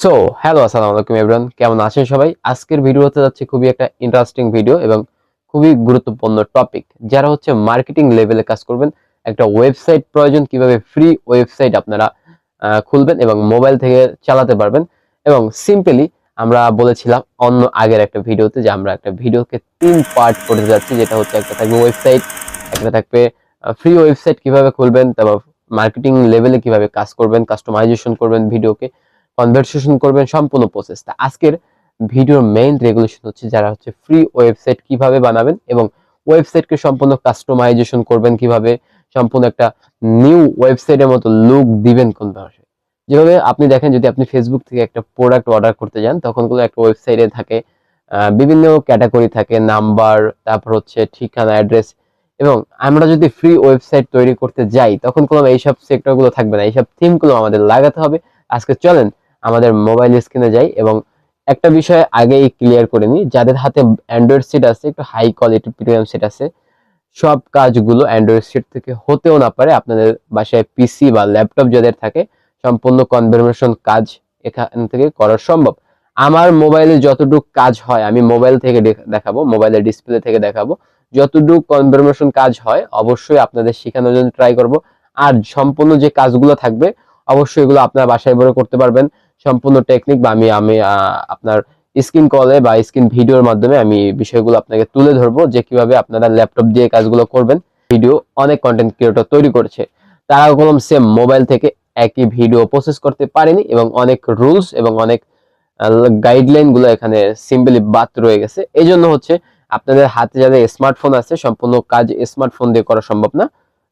So hello, আসসালামু আলাইকুম everyone, কেমন আছেন সবাই? আজকের ভিডিওতে যাচ্ছে খুবই একটা ইন্টারেস্টিং ভিডিও এবং খুবই গুরুত্বপূর্ণ টপিক। যারা হচ্ছে মার্কেটিং লেভেলে কাজ করবেন, একটা ওয়েবসাইট প্রয়োজন, কিভাবে ফ্রি ওয়েবসাইট আপনারা খুলবেন এবং মোবাইল থেকে চালাতে পারবেন। এবং সিম্পলি আমরা বলেছিলাম অন্য আগের একটা ভিডিওতে যে আমরা একটা ভিডিওকে 3 পার্ট করতে যাচ্ছি, যেটা হচ্ছে একটা থাকবে ওয়েবসাইট, একটা থাকবে ফ্রি ওয়েবসাইট কিভাবে খুলবেন, তারপর মার্কেটিং লেভেলে কিভাবে কাজ করবেন, কাস্টমাইজেশন করবেন ভিডিওকে, কনভারসেশন করবেন, সম্পূর্ণ প্রসেসটা। আজকের ভিডিওর মেইন রেগুলেশন হচ্ছে যারা হচ্ছে ফ্রি ওয়েবসাইট কিভাবে বানাবেন এবং ওয়েবসাইটকে সম্পূর্ণ কাস্টমাইজেশন করবেন কিভাবে, সম্পূর্ণ একটা নিউ ওয়েবসাইটের মতো লুক দিবেন কোন ভাষায়। যেভাবে আপনি দেখেন, যদি আপনি ফেসবুক থেকে একটা প্রোডাক্ট অর্ডার করতে যান, তখন গুলো একটা ওয়েবসাইটে থাকে বিভিন্ন ক্যাটাগরি থাকে, নাম্বার, তারপর হচ্ছে ঠিকানা, অ্যাড্রেস। এবং আমরা যদি ফ্রি ওয়েবসাইট তৈরি করতে যাই, তখন কোনো এইসব সেক্টরগুলো থাকবে না, এইসব থিমগুলো আমাদের লাগাতে হবে। আজকে চলেন আমাদের মোবাইল স্ক্রিনে যাই এবং একটা বিষয় আগেই ক্লিয়ার করে নিই, যাদের হাতে অ্যান্ড্রয়েড সেট আছে, একটু হাই কোয়ালিটি প্রিমিয়াম সেট আছে, সব কাজগুলো অ্যান্ড্রয়েড সেট থেকে হতেও না পারে। আপনাদের বাসায় পিসি বা ল্যাপটপ যাদের থাকে, সম্পূর্ণ কনভার্সেশন কাজ এখান থেকে করা সম্ভব। আমার মোবাইলে যতটুকু কাজ হয় আমি মোবাইল থেকে দেখাবো, মোবাইলের ডিসপ্লে থেকে দেখাবো। যতটুকু কনভার্সেশন কাজ হয় অবশ্যই আপনাদের শেখানোর জন্য ট্রাই করব। আর সম্পূর্ণ যে কাজগুলো থাকবে অবশ্যই এগুলো আপনার বাসায় বড় করতে পারবেন। সম্পূর্ণ টেকনিক বা আমি আমি আপনার স্ক্রিন কলে বা স্ক্রিন ভিডিওর মাধ্যমে আমি বিষয়গুলো আপনাকে তুলে ধরবো, যে কিভাবে আপনারা ল্যাপটপ দিয়ে কাজগুলো করবেন। ভিডিও অনেক কন্টেন্ট ক্রিয়েটর তৈরি করেছে, তারা কলম সেম মোবাইল থেকে একই ভিডিও প্রসেস করতে পারেনি এবং অনেক রুলস এবং অনেক গাইডলাইন গুলো এখানে সিম্পলি বাদ রয়ে গেছে। এই জন্য হচ্ছে আপনাদের হাতে যাদের স্মার্টফোন আছে, সম্পূর্ণ কাজ স্মার্টফোন দিয়ে করা সম্ভব না।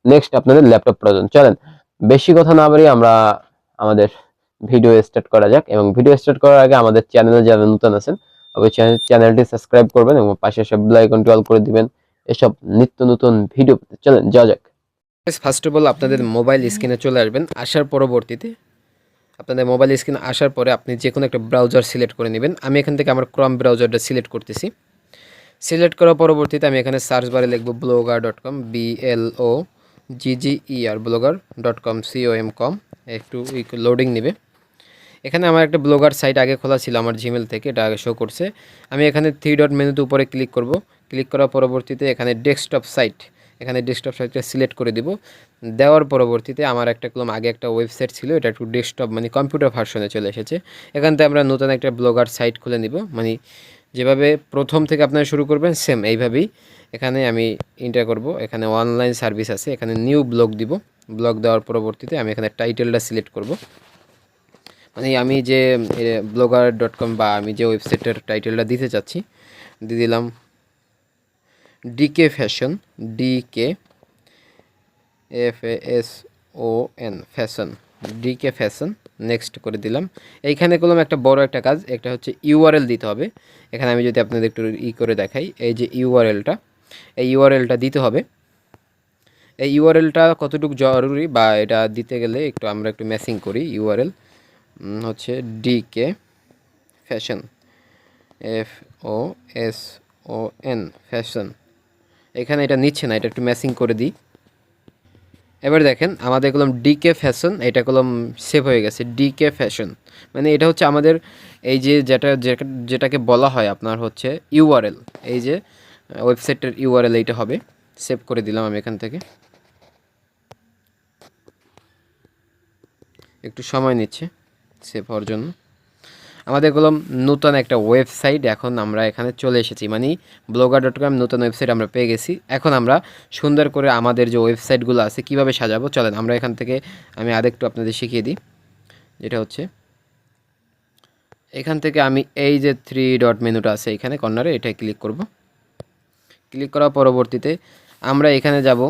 নেক্সট আপনাদের ল্যাপটপ প্রয়োজন। চলেন বেশি কথা না বাড়িয়ে আমরা আমাদের ভিডিও স্টার্ট করা যাক। এবং ভিডিও স্টার্ট করার আগে আমাদের চ্যানেলে যারা নতুন আছেন, অবশ্যই চ্যানেলটি সাবস্ক্রাইব করবেন এবং পাশে সব বেল আইকনটি অল করে দিবেন এসব নিত্য নতুন ভিডিও পেতে। চলেন যাওয়া যাক। ফার্স্ট অফ অল আপনাদের মোবাইল স্ক্রিনে চলে আসবেন। আসার পরবর্তীতে আপনাদের মোবাইল স্ক্রিনে আসার পরে আপনি যে কোনো একটা ব্রাউজার সিলেক্ট করে নেবেন। আমি এখান থেকে আমার ক্রম ব্রাউজারটা সিলেক্ট করতেছি। সিলেক্ট করার পরবর্তীতে আমি এখানে সার্চ বারে লিখব blogger.com, BLOGGER, blogger.com, COM। একটু লোডিং নেবে। এখানে আমার একটা ব্লগার সাইট আগে খোলা ছিল আমার জিমেল থেকে, এটা আগে শো করছে। আমি এখানে 3 ডট মেনুতে উপরে ক্লিক করব। ক্লিক করার পরবর্তীতে এখানে ডেস্কটপ সাইট, এখানে ডেস্কটপ সাইটটা সিলেক্ট করে দিব। দেওয়ার পরবর্তীতে আমার একটা কলম আগে একটা ওয়েবসাইট ছিল, এটা একটু ডেস্কটপ মানে কম্পিউটার ভার্সনে চলে এসেছে। এখান থেকে আমরা নতুন একটা ব্লগার সাইট খুলে নিব, মানে যেভাবে প্রথম থেকে আপনারা শুরু করবেন সেম এইভাবেই এখানে আমি এন্টার করব। এখানে অনলাইন সার্ভিস আছে, এখানে নিউ ব্লগ দিব। ব্লগ দেওয়ার পরবর্তীতে আমি এখানে টাইটেলটা সিলেক্ট করব, মানে আমি যে blogger.com বা আমি যে ওয়েবসাইটের টাইটেলটা দিতে চাচ্ছি দিয়ে দিলাম D K fashion, DKFASON fashion, D K fashion. Next করে দিলাম। এইখানে করলাম একটা বড় একটা কাজ, একটা হচ্ছে ইউআরএল দিতে হবে। এখানে আমি যদি আপনাদের একটু করে দেখাই, এই যে ইউআরএলটা, এই ইউআরএলটা দিতে হবে। এই ইউআরএলটা কতটুকু জরুরি বা এটা দিতে গেলে একটু আমরা একটু ম্যাচিং করি। ইউআরএল হচ্ছে ডিকে ফ্যাশন, FOSON ফ্যাশন। এখানে এটা নিচ্ছে না, এটা একটু ম্যাচিং করে দিই। এবার দেখেন আমাদের কলম ডিকে ফ্যাশন, এটা কলম সেভ হয়ে গেছে ডিকে ফ্যাশন। মানে এটা হচ্ছে আমাদের এই যে যেটাকে বলা হয় আপনার হচ্ছে ইউআরএল, এই যে ওয়েবসাইটের ইউআরএল এইটা হবে। সেভ করে দিলাম আমি এখান থেকে, একটু সময় নিচ্ছে সেভ হওয়ার জন্য। আমাদের কলম নতুন একটা ওয়েবসাইট এখন আমরা এখানে চলে এসেছি, মানে blogger.com নতুন ওয়েবসাইট আমরা পেয়ে গেছি। এখন আমরা সুন্দর করে আমাদের যে ওয়েবসাইটগুলো আছে কিভাবে সাজাবো চলেন আমরা এখান থেকে আমি আরেকটু আপনাদের শিখিয়ে দিই। যেটা হচ্ছে এখান থেকে আমি এই যে 3 ডট মেনুটা আছে এখানে কর্নারে, এটাই ক্লিক করব। ক্লিক করার পরবর্তীতে আমরা এখানে যাব।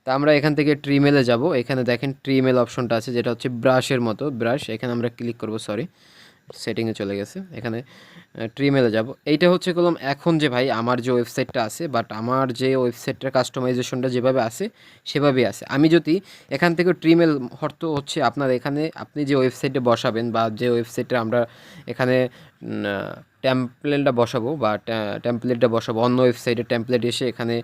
তা আমরা এখান থেকে ট্রিমেলে যাব। এখানে দেখেন ট্রিমেল অপশনটা আছে, যেটা হচ্ছে ব্রাশের মতো ব্রাশ, এখানে আমরা ক্লিক করব। সরি, সেটিংয়ে চলে গেছে, এখানে ট্রিমেলে যাব। এইটা হচ্ছে কলম এখন যে ভাই আমার যে ওয়েবসাইটটা আছে, বাট আমার যে ওয়েবসাইটটার কাস্টমাইজেশনটা যেভাবে আছে সেভাবেই আছে। আমি যদি এখান থেকে ট্রিমেল অর্থ হচ্ছে আপনার এখানে আপনি যে ওয়েবসাইটে বসাবেন বা যে ওয়েবসাইটে আমরা এখানে টেমপ্লেটটা বসাবো বা টেমপ্লেটটা বসাবো, অন্য ওয়েবসাইটের টেমপ্লেট এসে এখানে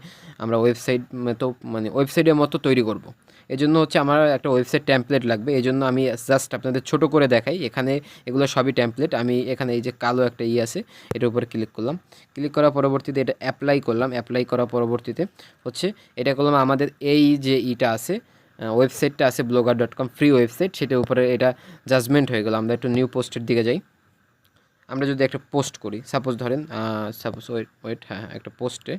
আমরা ওয়েবসাইট মতো মানে ওয়েবসাইটের মতো তৈরি করব। এজন্য হচ্ছে আমার একটা ওয়েবসাইট টেমপ্লেট লাগবে। এজন্য আমি জাস্ট আপনাদের ছোট করে দেখাই। এখানে এগুলো সবই টেমপ্লেট। আমি এখানে এই যে কালো একটা আছে, এটার উপরে ক্লিক করলাম। ক্লিক করার পরবর্তীতে এটা অ্যাপ্লাই করলাম। অ্যাপ্লাই করার পরবর্তীতে হচ্ছে এটা করলাম আমাদের এই যে আছে, ওয়েবসাইটটা আছে blogger.com ফ্রি ওয়েবসাইট, সেটার উপরে এটা জাজমেন্ট হয়ে গেল। আমরা একটু নিউ পোস্টের দিকে যাই। আমরা যদি একটা পোস্ট করি, সাপোজ ধরেন সাপোজ ওয়েট হ্যাঁ একটা পোস্টে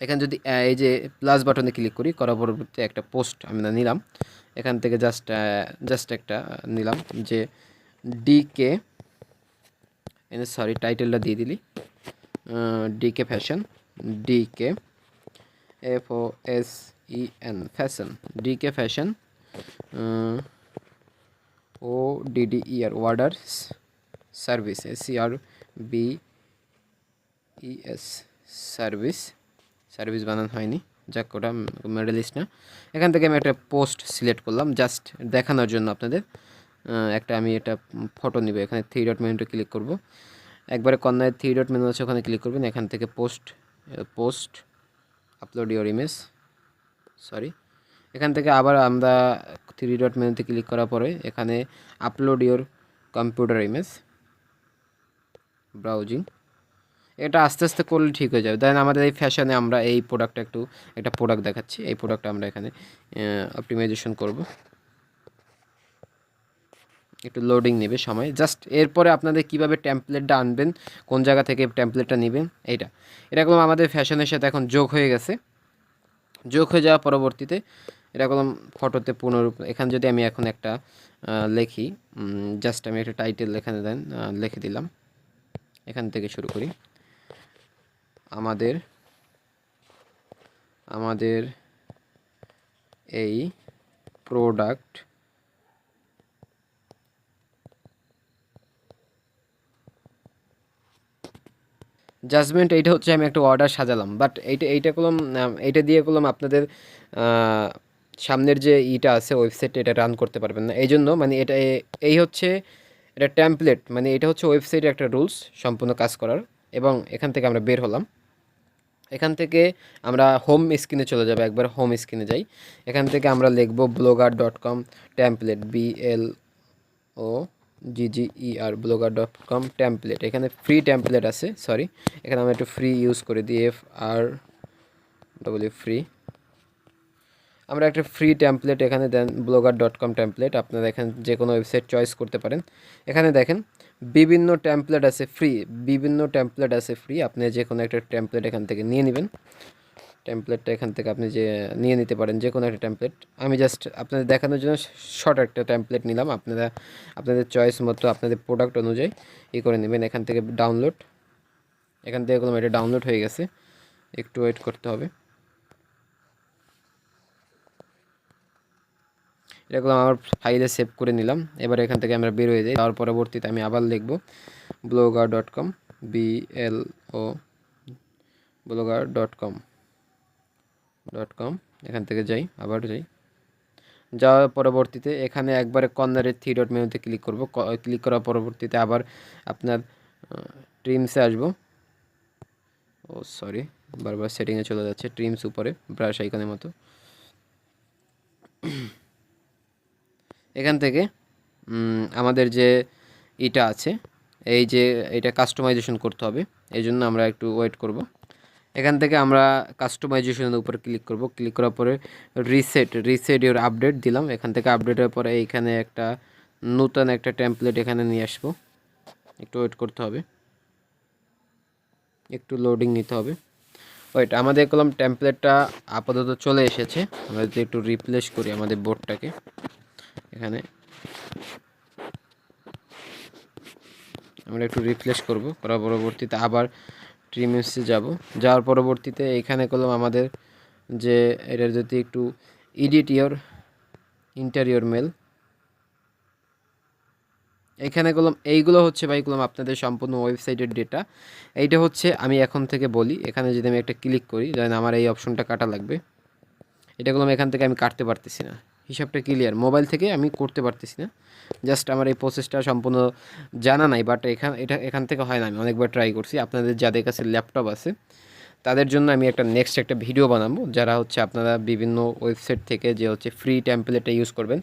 এখানে যদি এই যে প্লাস বাটনে ক্লিক করি, করার পরবর্তী একটা পোস্ট আমরা নিলাম। এখান থেকে জাস্ট একটা নিলাম যে ডিকে, সরি টাইটেলটা দিয়ে দিলি D K fashion, D K FOSEN fashion, D K fashion ODDER order service SERVIS service বানানো হয়নি, যাক ওটা মেডেলিস্ট না। এখান থেকে আমি একটা পোস্ট সিলেক্ট করলাম জাস্ট দেখানোর জন্য আপনাদের। একটা আমি এটা ফটো নিব। এখানে 3 ডট মেনুতে ক্লিক করব। একবারে কর্নারে 3 ডট মেনু আছে, ওখানে ক্লিক করবেন। এখান থেকে post upload your image, sorry এখান থেকে আবার আমরা 3 ডট মেনুতে ক্লিক করার পরে এখানে upload your computer image, browsing. এটা আস্তে আস্তে করলে ঠিক হয়ে যাবে। দেন আমাদের এই ফ্যাশনে আমরা এই প্রোডাক্টটা একটা প্রোডাক্ট দেখাচ্ছি। এই প্রোডাক্টটা আমরা এখানে অপটিমাইজেশন করব, একটু লোডিং নেবে সময়। জাস্ট এরপরে আপনাদের কিভাবে টেমপ্লেটটা আনবেন, কোন জায়গা থেকে টেমপ্লেটটা নেবেন, এটা করলাম আমাদের ফ্যাশনের সাথে এখন যোগ হয়ে গেছে। যোগ হয়ে যাওয়ার পরবর্তীতে এটা করলাম ফটোতে পুনরূপ। এখানে যদি আমি এখন একটা লিখি, জাস্ট আমি একটা টাইটেল এখানে দেন লিখে দিলাম। এখান থেকে শুরু করি। আমাদের এই প্রোডাক্ট জাজমেন্ট, এইটা হচ্ছে আমি একটা অর্ডার সাজালাম। বাট এইটা করলাম, এইটা দিয়ে করলাম আপনাদের সামনের যে আছে ওয়েবসাইটে, এটা রান করতে পারবেন না। এই জন্য মানে এই হচ্ছে এটা টেমপ্লেট, মানে এটা হচ্ছে ওয়েবসাইটের একটা রুলস সম্পূর্ণ কাজ করার। এবং এখান থেকে আমরা বের হলাম। এখান থেকে আমরা হোম স্ক্রিনে চলে যাবো। একবার হোম স্ক্রিনে যাই। এখান থেকে আমরা লিখব blogger.com template, BLOGGER blogger.com template. এখানে ফ্রি টেমপ্লেট আছে, সরি এখানে আমরা একটু ফ্রি ইউজ করে দিই, FRW ফ্রি। আমরা একটা ফ্রি টেমপ্লেট এখানে দেন blogger.com টেমপ্লেট। আপনারা এখানে যে কোনো ওয়েবসাইট চয়েস করতে পারেন। এখানে দেখেন বিভিন্ন টেমপ্লেট আছে ফ্রি। আপনি যে কোনো একটা টেমপ্লেট এখান থেকে নিয়ে নেবেন। টেমপ্লেটটা এখান থেকে আপনি যে নিয়ে নিতে পারেন যে কোনো একটা টেমপ্লেট। আমি জাস্ট আপনাদের দেখানোর জন্য শর্ট একটা টেমপ্লেট নিলাম। আপনাদের চয়েস মতো আপনাদের প্রোডাক্ট অনুযায়ী করে নেবেন। এখান থেকে ডাউনলোড, এখান থেকে কোনো এটা ডাউনলোড হয়ে গেছে, একটু ওয়েট করতে হবে। এগুলো আমার ফাইলে সেভ করে নিলাম। এবার এখান থেকে আমরা বের হয়ে যাই। তার পরবর্তীতে আমি আবার লিখব blogger.com blogger.com এখান থেকে আবার যাই। যাওয়ার পরবর্তীতে এখানে একবারে কর্নারের 3 ডট মেনুতে ক্লিক করব। ক্লিক করার পরবর্তীতে আবার আপনার ট্রিমসে আসব। সরি বারবার সেটিংয়ে চলে যাচ্ছে। ট্রিমস উপরে ব্রাশ আইকনের মতো, এখান থেকে আমাদের যে আছে, এই যে এটা কাস্টমাইজেশন করতে হবে। এই জন্য আমরা একটু ওয়েট করব। এখান থেকে আমরা কাস্টমাইজেশনের উপর ক্লিক করব। ক্লিক করার পরে রিসেট ইওর আপডেট দিলাম। এখান থেকে আপডেটের পরে এইখানে একটা নতুন একটা টেমপ্লেট এখানে নিয়ে আসবো। একটু ওয়েট করতে হবে, একটু লোডিং নিতে হবে। ওয়েট, আমাদের কলম টেমপ্লেটটা আপাতত চলে এসেছে। আমরা যদি একটু রিপ্লেস করি আমাদের বোর্ডটাকে, এখানে আমরা একটু রিপ্লেস করব। করার পরবর্তীতে আবার ট্রিমসে যাওয়ার পরবর্তীতে এখানে করলাম আমাদের যে এটা যদি একটু এডিট ইওর ইন্টেরিয়র মেল, এখানে করলাম। এইগুলো হচ্ছে ভাই করলাম আপনাদের সম্পূর্ণ ওয়েবসাইটের ডেটা। এইটা হচ্ছে আমি এখন থেকে বলি, এখানে যদি আমি একটা ক্লিক করি, যেন আমার এই অপশনটা কাটা লাগবে, এটা করলাম। এখান থেকে আমি কাটতে পারতেছি না, হিসাবটা ক্লিয়ার, মোবাইল থেকে আমি করতে পারতেছি না। জাস্ট আমার এই প্রসেসটা সম্পূর্ণ জানা নাই, বাট এখান থেকে হয় না। আমি অনেকবার ট্রাই করছি। আপনাদের যাদের কাছে ল্যাপটপ আছে তাদের জন্য আমি একটা নেক্সট একটা ভিডিও বানাবো, যারা হচ্ছে আপনারা বিভিন্ন ওয়েবসাইট থেকে যে হচ্ছে ফ্রি টেমপ্লেটটা ইউজ করবেন।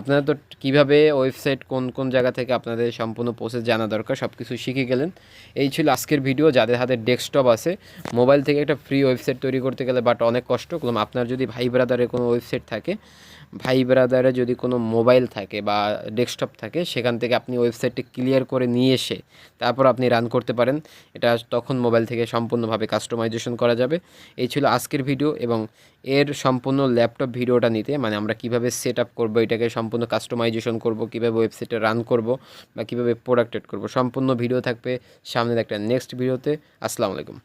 আপনারা তো কীভাবে ওয়েবসাইট কোন কোন জায়গা থেকে আপনাদের সম্পূর্ণ প্রসেস জানা দরকার সব কিছু শিখে গেলেন। এই ছিল আজকের ভিডিও। যাদের হাতে ডেস্কটপ আছে, মোবাইল থেকে একটা ফ্রি ওয়েবসাইট তৈরি করতে গেলে বাট অনেক কষ্ট। আপনার যদি ভাই ব্রাদারের কোনো ওয়েবসাইট থাকে, ভাই ব্রাদারে যদি কোনো মোবাইল থাকে বা ডেস্কটপ থাকে, সেখান থেকে আপনি ওয়েবসাইটটি ক্লিয়ার করে নিয়ে এসে তারপর আপনি রান করতে পারেন। এটা তখন মোবাইল থেকে সম্পূর্ণভাবে কাস্টমাইজেশন করা যাবে। এই ছিল আজকের ভিডিও, এবং এর সম্পূর্ণ ল্যাপটপ ভিডিওটা নিতে মানে আমরা কিভাবে সেট আপ করবো, এটাকে সম্পূর্ণ কাস্টমাইজেশন করব, কিভাবে ওয়েবসাইটে রান করব বা কিভাবে প্রোডাক্ট এড করব, সম্পূর্ণ ভিডিও থাকবে সামনের একটা নেক্সট ভিডিওতে। আসসালামু আলাইকুম।